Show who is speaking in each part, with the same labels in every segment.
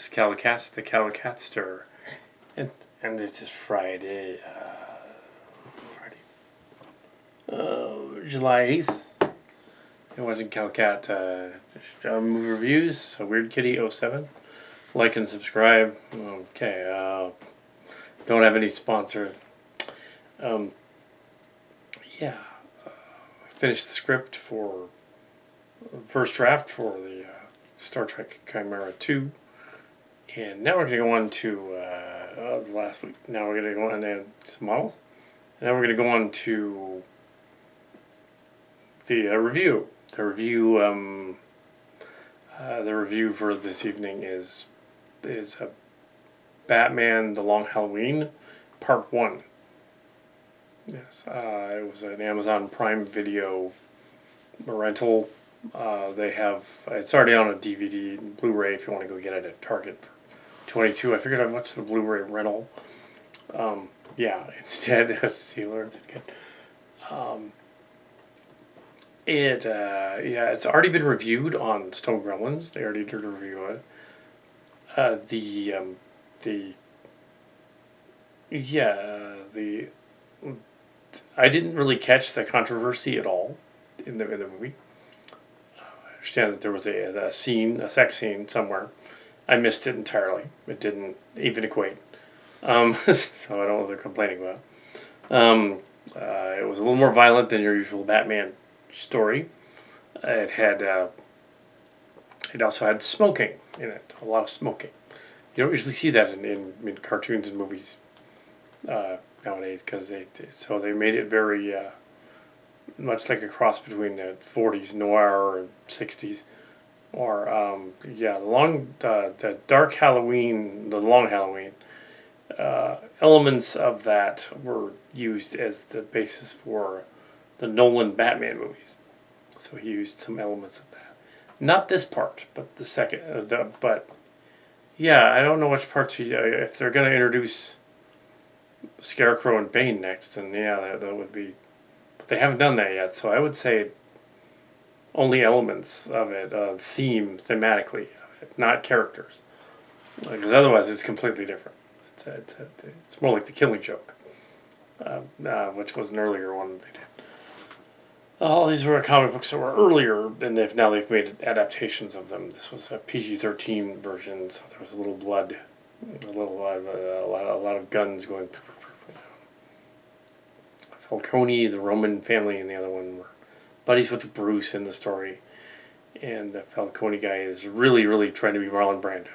Speaker 1: It's Kal Kat, the Kal Katster, and it is Friday, July 8th. You're watching Kal Kat movie reviews. Weird Kitty 07. Like and subscribe. Okay. Don't have any sponsor. Yeah. Finished the script for first draft for the Star Trek Chimera 2. And now we're going to go on to last week. Now we're going to go on to some models. And now we're going to go on to the review. The review for this evening is Batman: The Long Halloween, Part 1. Yes, it was an Amazon Prime Video rental. They have it's already on a DVD and Blu-ray if you want to go get it at Target for $22. I figured I'd watch the Blu-ray rental. Instead Steelers good. It's already been reviewed on Stone Gremlins. They already did a review of it. I didn't really catch the controversy at all in the movie. I understand that there was a sex scene somewhere. I missed it entirely. It didn't even equate. So I don't know what they're complaining about. It was a little more violent than your usual Batman story. It also had smoking in it. A lot of smoking. You don't usually see that in cartoons and movies nowadays because they made it very much like a cross between the 40s noir and 60s. Or the Dark Halloween, the Long Halloween, elements of that were used as the basis for the Nolan Batman movies. So he used some elements of that. Not this part, but the second. I don't know which parts. If they're going to introduce Scarecrow and Bane next, then that would be. But they haven't done that yet, so I would say only elements of it, thematically, not characters. Because otherwise it's completely different. It's more like The Killing Joke, which was an earlier one that they did. All these were comic books that were earlier, and they've made adaptations of them. This was a PG-13 version, so there was a little blood, a lot of guns going. Falcone, the Roman family, and the other one were buddies with Bruce in the story, and the Falcone guy is really, really trying to be Marlon Brando.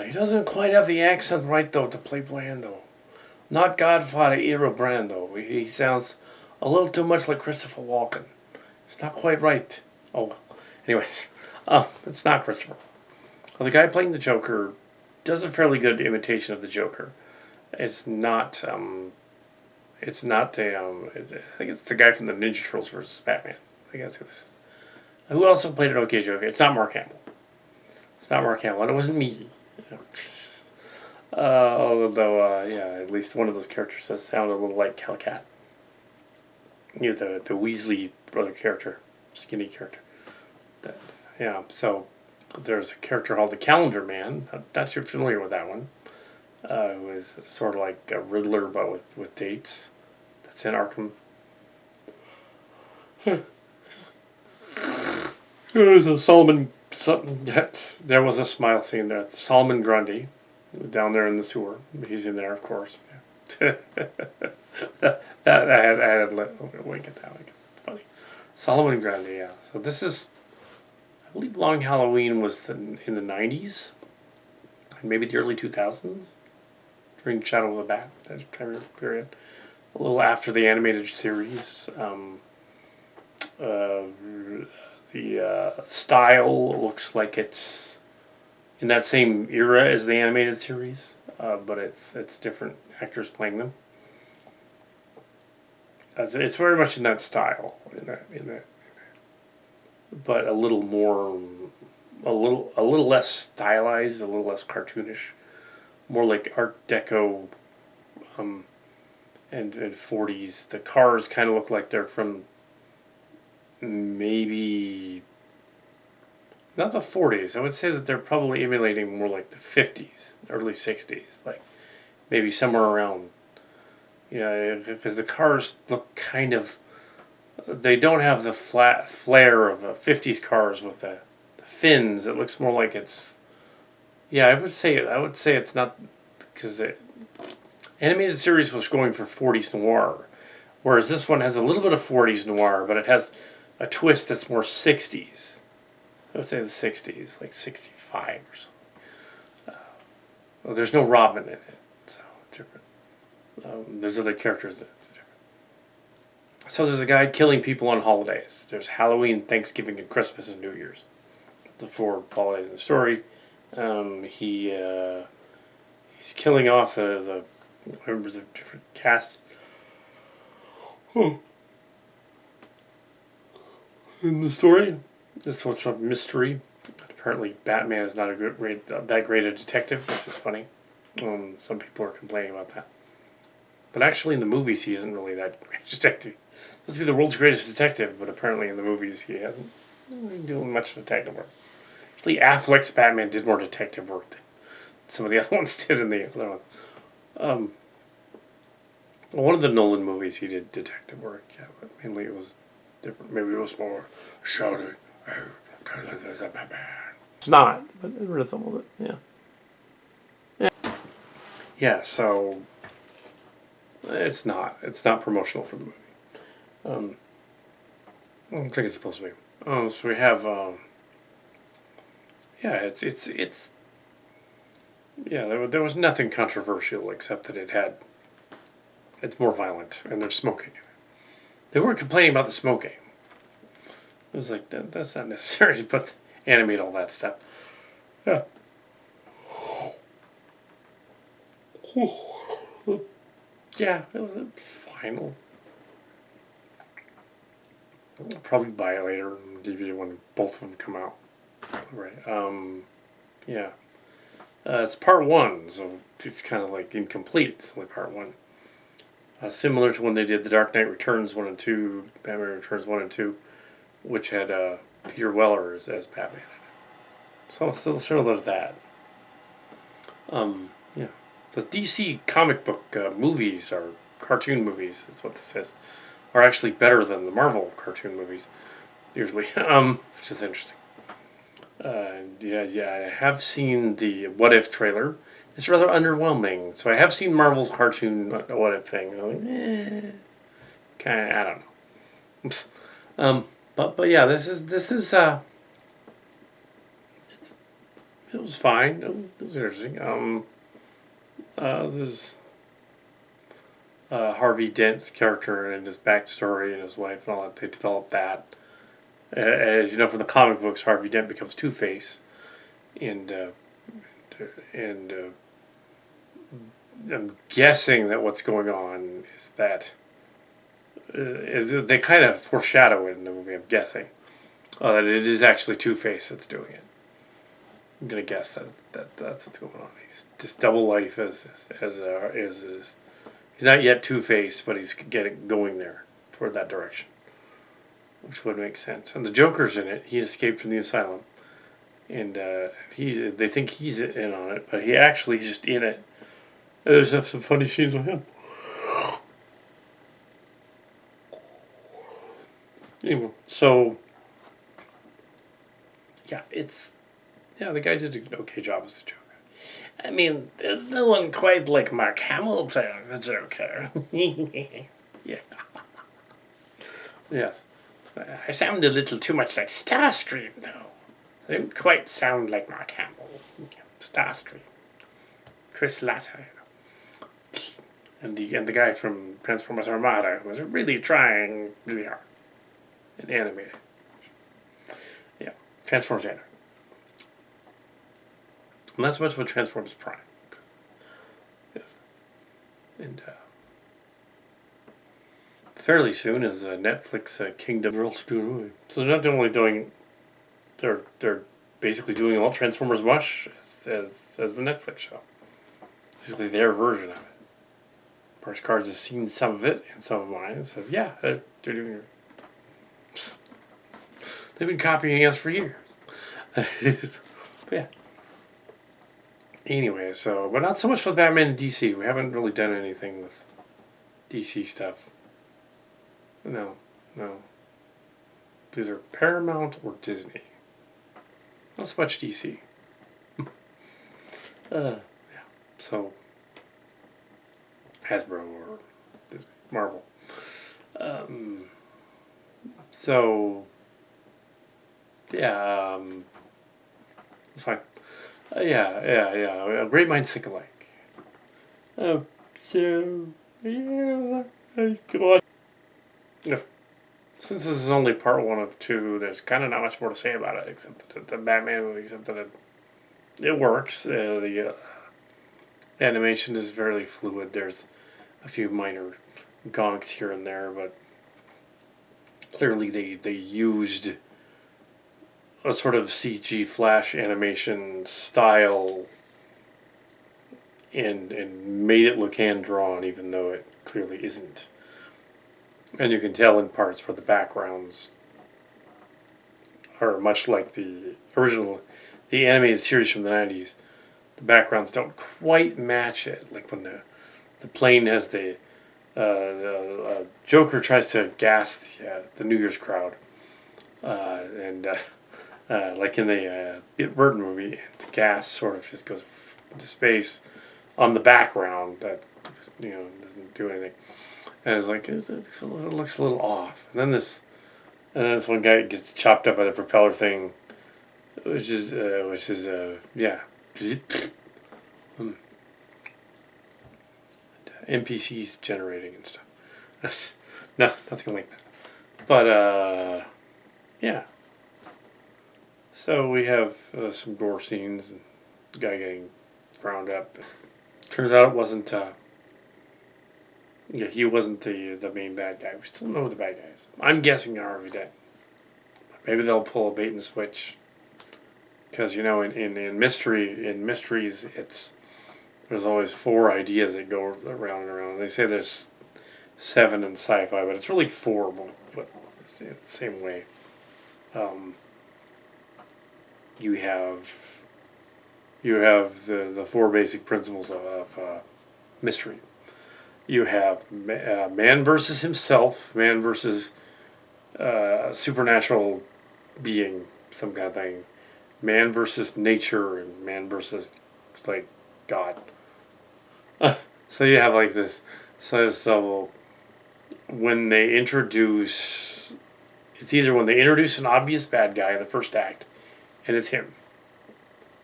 Speaker 1: He doesn't quite have the accent right, though, to play Brando. Not Godfather era Brando. He sounds a little too much like Christopher Walken. It's not quite right. Oh, anyways, it's not Christopher. Well, the guy playing the Joker does a fairly good imitation of the Joker. It's not. I think it's the guy from the Ninja Turtles versus Batman. I guess who that is. Who also played an okay Joker? It's not Mark Hamill. And it wasn't me. At least one of those characters does sound a little like Kal Kat. The Weasley brother character, skinny character. So there's a character called the Calendar Man. I'm not sure if you're familiar with that one. Who is sort of like a Riddler but with dates. That's in Arkham. There's a there was a smile scene there. It's Solomon Grundy down there in the sewer. He's in there, of course. I had a wink at that. It's funny. Solomon Grundy, yeah. So this is, I believe Long Halloween was in the 90s. Maybe the early 2000s. During Shadow of the Bat, that time period. A little after the animated series. The style looks like it's in that same era as the animated series, but it's different actors playing them. It's very much in that style, but a little less stylized, a little less cartoonish, more like Art Deco, and 40s. The cars kind of look like they're from maybe not the 40s. I would say that they're probably emulating more like the 50s, early 60s, like maybe somewhere around. Because the cars look kind of. They don't have the flat flare of 50s cars with the fins. It looks more like it's. Yeah, I would say it's not because the animated series was going for 40s noir, whereas this one has a little bit of 40s noir, but it has a twist that's more 60s. I would say the 60s, like 65 or something. Well, there's no Robin in it, so it's different. There's other characters that are different. So there's a guy killing people on holidays. There's Halloween, Thanksgiving, and Christmas and New Year's. The 4 holidays in the story. He's killing off the members of different casts. In the story, this one's a mystery. Apparently, Batman is not that great a detective, which is funny. Some people are complaining about that. But actually, in the movies, he isn't really that great a detective. He's supposed to be the world's greatest detective, but apparently in the movies, he hasn't been doing much detective work. Actually, Affleck's Batman did more detective work than some of the other ones did in the other one. One of the Nolan movies, he did detective work, yeah, but mainly it was different. Maybe it was more shouting. It's not, but it read some of it, yeah. Yeah, so it's not promotional for the movie. I don't think it's supposed to be. So we have, it's yeah. There was nothing controversial except that it's more violent and they're smoking. They weren't complaining about the smoking. It was like that's not necessary, but animate all that stuff. Yeah. Yeah, it was fine. I'll probably buy it later on DVD when both of them come out. Right. Yeah. It's part 1, so it's kind of like incomplete. It's only part 1. Similar to when they did The Dark Knight Returns 1 and 2, Batman Returns 1 and 2, which had Peter Weller as Batman. So it's still similar to that. Yeah. The DC comic book movies, or cartoon movies, that's what this is, are actually better than the Marvel cartoon movies, usually, which is interesting. I have seen the What If trailer. It's rather underwhelming. So I have seen Marvel's cartoon What If thing. I'm like, kind of, I don't know. But yeah, this is it was fine. It was interesting. There's Harvey Dent's character and his backstory and his wife and all that. They developed that. As you know from the comic books, Harvey Dent becomes Two-Face, and I'm guessing that what's going on is that they kind of foreshadow it in the movie. I'm guessing that it is actually Two-Face that's doing it. I'm gonna guess that's what's going on. He's just double life as he's not yet Two-Face, but he's going there toward that direction, which would make sense. And the Joker's in it. He escaped from the asylum, and they think he's in on it, but he's just in it. There's some funny scenes with him. Anyway, so yeah, the guy did an okay job as the Joker. I mean, there's no one quite like Mark Hamill playing the Joker. Yeah. Yes. I sound a little too much like Starscream, though. I don't quite sound like Mark Hamill. Starscream. Chris Latta. And the guy from Transformers Armada was really trying really hard. And animated. Yeah. Transformers animated. And not so much with Transformers Prime. Yeah. And fairly soon is Netflix Kingdom. They're also doing a movie. So they're not only doing. They're basically doing all Transformers mush as the Netflix show. Basically their version of it. Parks Cards has seen some of it and some of mine and says, yeah, they're doing it. They've been copying us for years. Yeah. Anyway, but not so much with Batman and DC. We haven't really done anything with DC stuff. No, no. Either Paramount or Disney. Not so much DC. Yeah. So, Hasbro or Disney, Marvel. Um, so, yeah, it's fine. Yeah. Great minds think alike. So, yeah, well, since this is only part one of two, there's kind of not much more to say about it except that the Batman movie, except that it works. The animation is fairly fluid. There's a few minor gonks here and there, but clearly they used a sort of CG flash animation style and made it look hand drawn, even though it clearly isn't. And you can tell in parts where the backgrounds are much like the the animated series from the 90s. The backgrounds don't quite match it. Like when the plane has the Joker tries to gas the New Year's crowd, and like in the Burton movie, the gas sort of just goes into space on the background that doesn't do anything, and it's like it looks a little off. And then this one guy gets chopped up by the propeller thing, which is yeah. NPCs generating and stuff. No, nothing like that. But yeah. So we have some gore scenes and the guy getting ground up. Turns out it wasn't. He wasn't the main bad guy. We still know who the bad guy is. I'm guessing Harvey Dent. Maybe they'll pull a bait and switch. Because in mysteries, there's always 4 ideas that go around and around. They say there's 7 in sci-fi, but it's really 4, but it's the same way. You have the 4 basic principles of mystery. You have man versus himself, man versus supernatural being, some kind of thing. Man versus nature, and man versus like God. So you have like this. So when they introduce, it's either when they introduce an obvious bad guy in the first act, and it's him,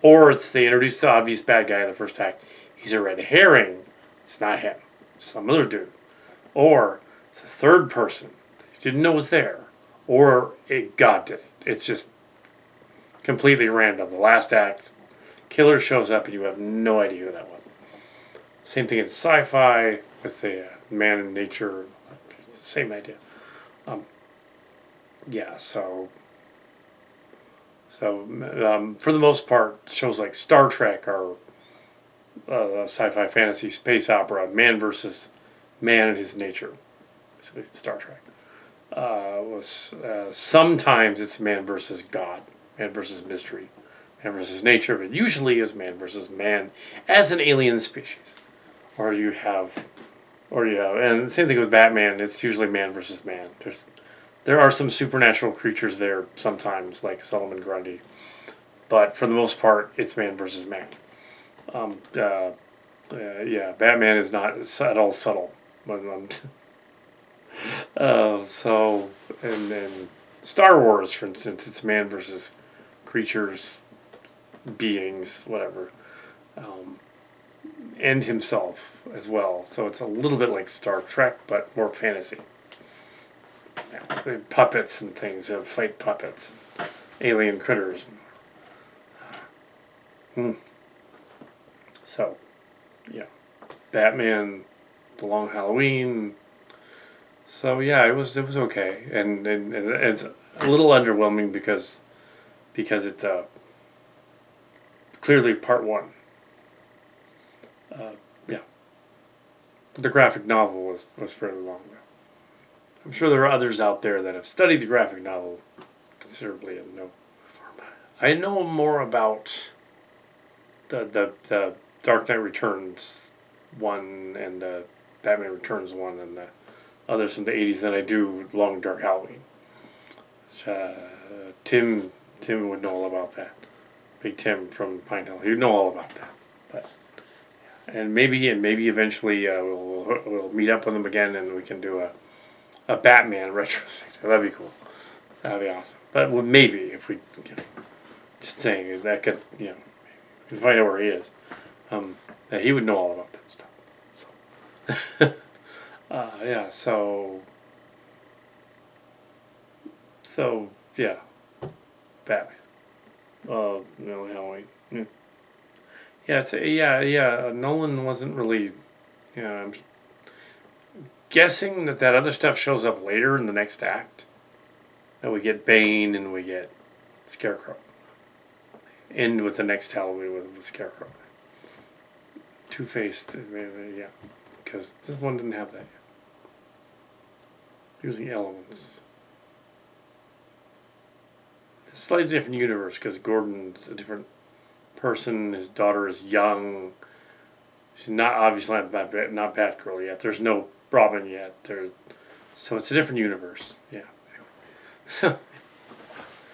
Speaker 1: or it's they introduce the obvious bad guy in the first act. He's a red herring. It's not him. Some other dude. Or it's a third person that you didn't know was there. Or God did it. It's just completely random. The last act, killer shows up and you have no idea who that was. Same thing in sci-fi with the man in nature. Same idea. Yeah, so for the most part, shows like Star Trek are sci-fi fantasy space opera, man versus man and his nature. Basically, Star Trek. Sometimes it's man versus God, man versus mystery, man versus nature, but usually is man versus man as an alien species. Or you have, and the same thing with Batman. It's usually man versus man. There are some supernatural creatures there sometimes, like Solomon Grundy, but for the most part, it's man versus man. Yeah, Batman is not at all subtle. And then Star Wars, for instance, it's man versus creatures, beings, whatever, and himself as well. So it's a little bit like Star Trek, but more fantasy. Yeah, so puppets and things, fight puppets, alien critters. So, yeah, Batman, The Long Halloween. So yeah, it was okay, and it's a little underwhelming because it's clearly part 1. Yeah, the graphic novel was fairly long though. I'm sure there are others out there that have studied the graphic novel considerably and know I know more about the Dark Knight Returns one and the Batman Returns one and the others from the 80s than I do Long Dark Halloween. Uh, Tim Tim would know all about that. Big Tim from Pine Hill. He'd know all about that. But and maybe eventually we'll meet up with him again and we can do a Batman retrospective. That'd be cool. That'd be awesome. But maybe if we just saying that could we can find out where he is. That he would know all about that stuff. So yeah. Yeah. Batman. Halloween. Yeah. Yeah, Nolan wasn't really. Yeah, I'm guessing that other stuff shows up later in the next act. That we get Bane and we get Scarecrow. End with the next Halloween with Scarecrow. Two-Faced, yeah, because this one didn't have that yet. Using elements. It's a slightly different universe because Gordon's a different person. His daughter is young. She's not obviously not Batgirl yet. There's no Robin yet. So it's a different universe. Yeah. So